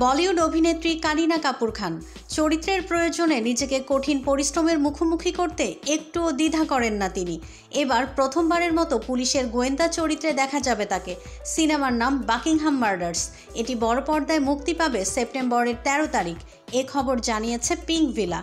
বলিউড অভিনেত্রী কারিনা কাপুর খান চরিত্রের প্রয়োজনে নিজেকে কঠিন পরিশ্রমের মুখোমুখি করতে একটুও দ্বিধা করেন না তিনি। এবার প্রথমবারের মতো পুলিশের গোয়েন্দা চরিত্রে দেখা যাবে তাকে। সিনেমার নাম বাকিংহাম মার্ডার্স। এটি বড় পর্দায় মুক্তি পাবে সেপ্টেম্বরের 13 তারিখ। এ খবর জানিয়েছে পিঙ্ক ভিলা।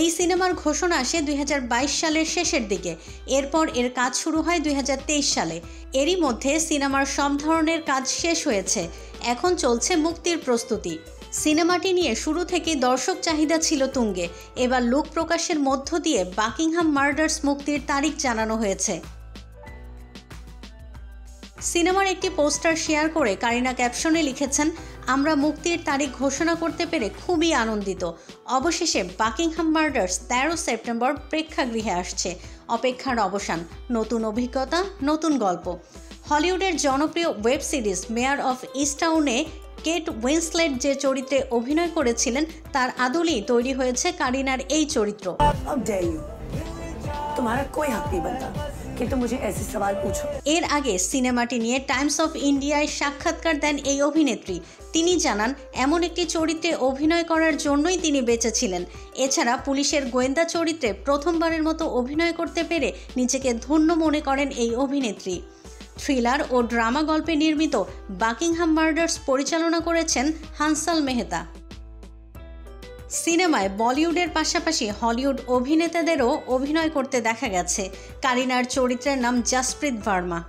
এই সিনেমার ঘোষণা আসে 2022 সালের শেষের দিকে। এরপর এর কাজ শুরু হয় 2023 সালে। এরই মধ্যে সিনেমার সব ধরনের কাজ শেষ হয়েছে, এখন চলছে মুক্তির প্রস্তুতি। সিনেমাটি নিয়ে শুরু থেকেই দর্শক চাহিদা ছিল তুঙ্গে। এবার লুক প্রকাশের মধ্য দিয়ে বাকিংহাম মার্ডার্স মুক্তির তারিখ জানানো হয়েছে। সিনেমার একটি পোস্টার শেয়ার করে কারিনা ক্যাপশনে লিখেছেন, আমরা মুক্তির তারিখ ঘোষণা করতে পেরে খুবই আনন্দিত। অবশেষে বাকিংহাম মার্ডার্স 13 সেপ্টেম্বর প্রেক্ষাগৃহে আসছে। অপেক্ষার অবসান, নতুন অভিজ্ঞতা, নতুন গল্প। হলিউডের জনপ্রিয় ওয়েব সিরিজ মেয়ার অফ ইস্টটাউনে কেট উইন্সলেট যে চরিত্রে অভিনয় করেছিলেন তার আদলেই তৈরি হয়েছে কারিনার এই চরিত্র। এর আগে সিনেমাটি নিয়ে টাইমস অফ ইন্ডিয়ায় সাক্ষাৎকার দেন এই অভিনেত্রী। তিনি জানান, এমন একটি চরিত্রে অভিনয় করার জন্যই তিনি বেঁচে ছিলেন। এছাড়া পুলিশের গোয়েন্দা চরিত্রে প্রথমবারের মতো অভিনয় করতে পেরে নিজেকে ধন্য মনে করেন এই অভিনেত্রী। থ্রিলার ও ড্রামা গল্পে নির্মিত বাকিংহাম মার্ডার্স পরিচালনা করেছেন হানসাল মেহতা। সিনেমায় বলিউডের পাশাপাশি হলিউড অভিনেতাদেরও অভিনয় করতে দেখা গেছে। কারিনার চরিত্রের নাম জাসপ্রীত ভার্মা।